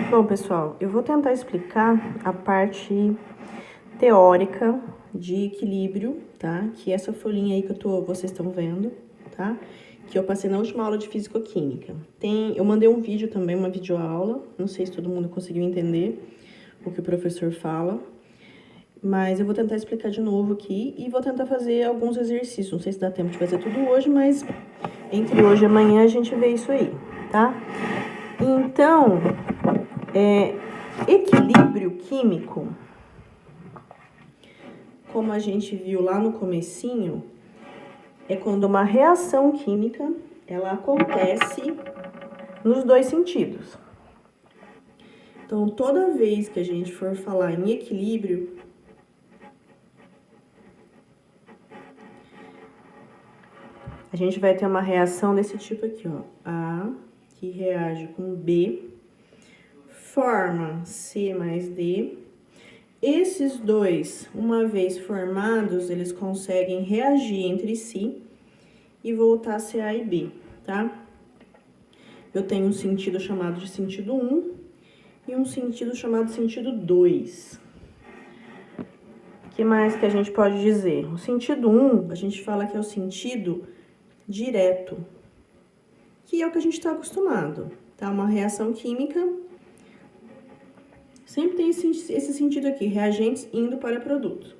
Bom, pessoal, eu vou tentar explicar a parte teórica de equilíbrio, tá? Que essa folhinha aí que vocês estão vendo, tá? Que eu passei na última aula de físico-química. Eu mandei um vídeo também, uma videoaula, não sei se todo mundo conseguiu entender o que o professor fala, mas eu vou tentar explicar de novo aqui e vou tentar fazer alguns exercícios. Não sei se dá tempo de fazer tudo hoje, mas entre hoje e amanhã a gente vê isso aí, tá? Então, equilíbrio químico, como a gente viu lá no comecinho, é quando uma reação química, ela acontece nos dois sentidos. Então, toda vez que a gente for falar em equilíbrio, a gente vai ter uma reação desse tipo aqui, ó. A, que reage com B, forma C mais D. Esses dois, uma vez formados, eles conseguem reagir entre si e voltar a ser A e B, tá? Eu tenho um sentido chamado de sentido 1 e um sentido chamado de sentido 2. O que mais que a gente pode dizer? O sentido 1, a gente fala que é o sentido direto, que é o que a gente está acostumado, tá? Uma reação química sempre tem esse sentido aqui, reagentes indo para produtos.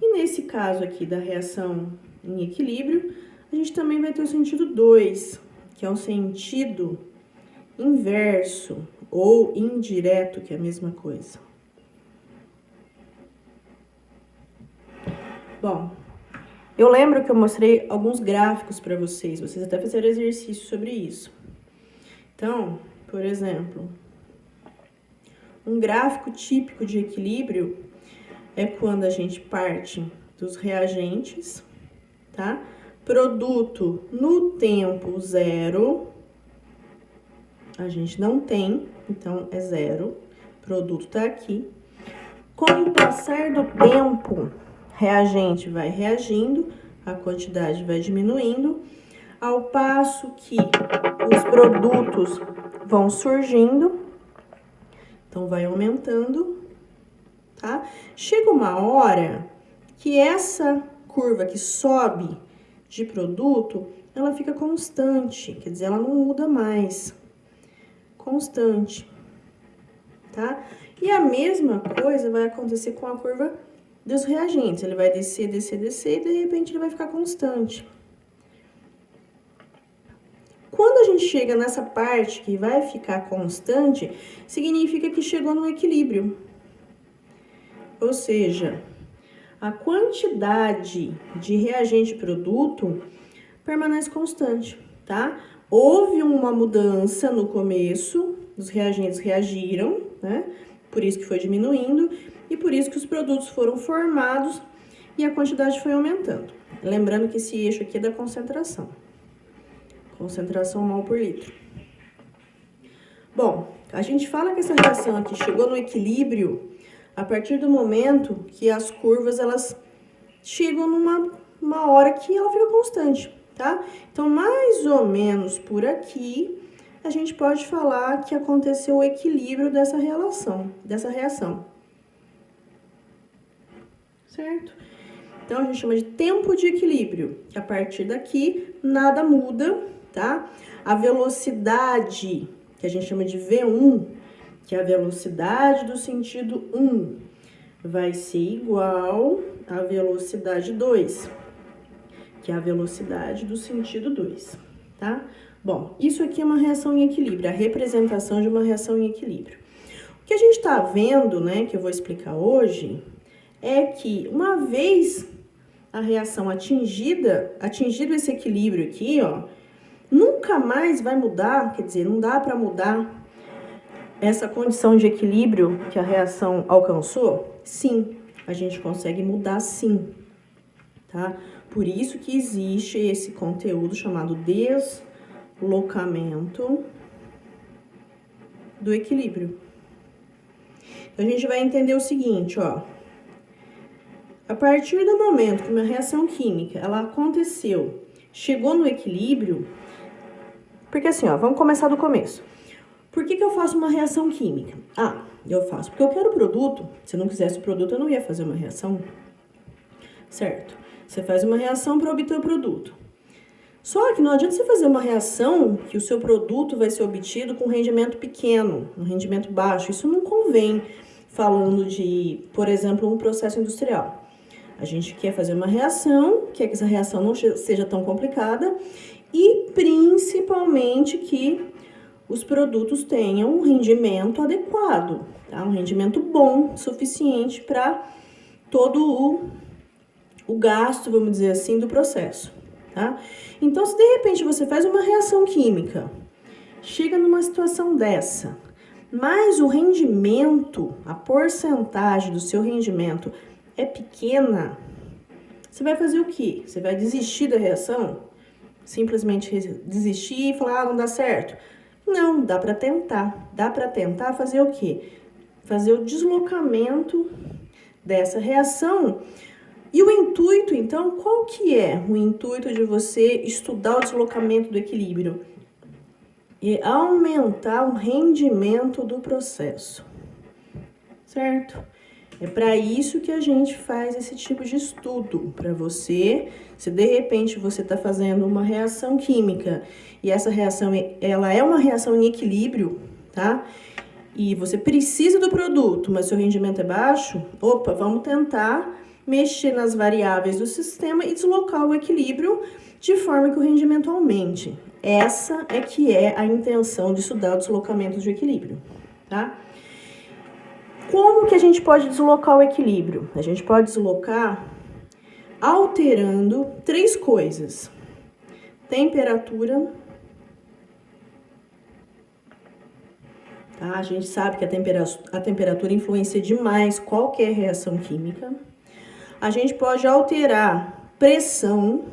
E nesse caso aqui da reação em equilíbrio, a gente também vai ter o sentido 2, que é o sentido inverso ou indireto, que é a mesma coisa. Bom, eu lembro que eu mostrei alguns gráficos para vocês até fizeram exercício sobre isso. Então, por exemplo, um gráfico típico de equilíbrio é quando a gente parte dos reagentes, tá? Produto no tempo zero, a gente não tem, então é zero. Produto tá aqui. Com o passar do tempo, reagente vai reagindo, a quantidade vai diminuindo, ao passo que os produtos vão surgindo, então vai aumentando, tá? Chega uma hora que essa curva que sobe de produto, ela fica constante, quer dizer, ela não muda mais. Constante, tá? E a mesma coisa vai acontecer com a curva dos reagentes. Ele vai descer, descer, descer e de repente ele vai ficar constante. Quando a gente chega nessa parte que vai ficar constante, significa que chegou no equilíbrio. Ou seja, a quantidade de reagente produto permanece constante, tá? Houve uma mudança no começo, os reagentes reagiram, né? Por isso que foi diminuindo e por isso que os produtos foram formados e a quantidade foi aumentando. Lembrando que esse eixo aqui é da concentração. Concentração mol por litro. Bom, a gente fala que essa reação aqui chegou no equilíbrio a partir do momento que as curvas, elas chegam numa hora que ela fica constante, tá? Então, mais ou menos por aqui, a gente pode falar que aconteceu o equilíbrio dessa reação. Certo? Então, a gente chama de tempo de equilíbrio, que a partir daqui, nada muda, tá? A velocidade, que a gente chama de V1, que é a velocidade do sentido 1, vai ser igual à velocidade 2, que é a velocidade do sentido 2, tá? Bom, isso aqui é uma reação em equilíbrio, a representação de uma reação em equilíbrio. O que a gente tá vendo, né, que eu vou explicar hoje, é que uma vez a reação atingido esse equilíbrio aqui, ó, nunca mais vai mudar, quer dizer, não dá para mudar essa condição de equilíbrio que a reação alcançou? Sim, a gente consegue mudar sim, tá? Por isso que existe esse conteúdo chamado deslocamento do equilíbrio. Então, a gente vai entender o seguinte, ó. A partir do momento que uma reação química, ela aconteceu, chegou no equilíbrio, porque assim, ó, vamos começar do começo. Por que eu faço uma reação química? Ah, eu faço porque eu quero o produto. Se eu não quisesse o produto, eu não ia fazer uma reação. Certo? Você faz uma reação para obter o produto. Só que não adianta você fazer uma reação que o seu produto vai ser obtido com um rendimento pequeno, um rendimento baixo. Isso não convém falando de, por exemplo, um processo industrial. A gente quer fazer uma reação, quer que essa reação não seja tão complicada e principalmente que os produtos tenham um rendimento adequado, tá? Um rendimento bom, suficiente para todo o gasto, vamos dizer assim, do processo, tá? Então, se de repente você faz uma reação química, chega numa situação dessa, mas o rendimento, a porcentagem do seu rendimento é pequena, você vai fazer o quê? Você vai desistir da reação? Simplesmente desistir e falar, não dá certo? Não, dá para tentar. Dá para tentar fazer o quê? Fazer o deslocamento dessa reação. E o intuito, então, qual que é o intuito de você estudar o deslocamento do equilíbrio? E aumentar o rendimento do processo, certo? É para isso que a gente faz esse tipo de estudo, para você, se de repente você está fazendo uma reação química e essa reação, ela é uma reação em equilíbrio, tá? E você precisa do produto, mas seu rendimento é baixo, opa, vamos tentar mexer nas variáveis do sistema e deslocar o equilíbrio de forma que o rendimento aumente. Essa é que é a intenção de estudar o deslocamento de equilíbrio, tá? Como que a gente pode deslocar o equilíbrio? A gente pode deslocar alterando 3 coisas: temperatura, tá? A gente sabe que a temperatura influencia demais qualquer reação química. A gente pode alterar pressão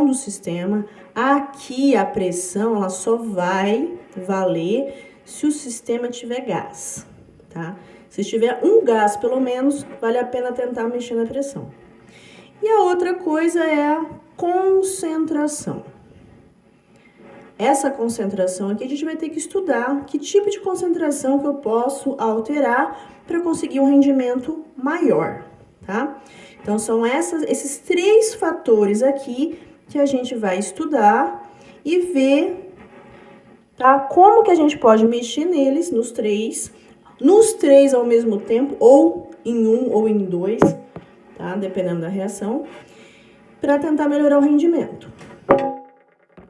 do sistema. Aqui a pressão ela só vai valer se o sistema tiver gás, tá? Se tiver um gás, pelo menos, vale a pena tentar mexer na pressão. E a outra coisa é a concentração. Essa concentração aqui a gente vai ter que estudar que tipo de concentração que eu posso alterar para conseguir um rendimento maior, tá? Então, são esses 3 fatores aqui que a gente vai estudar e ver, tá? Como que a gente pode mexer neles, nos três ao mesmo tempo, ou em um ou em 2, tá? Dependendo da reação, para tentar melhorar o rendimento.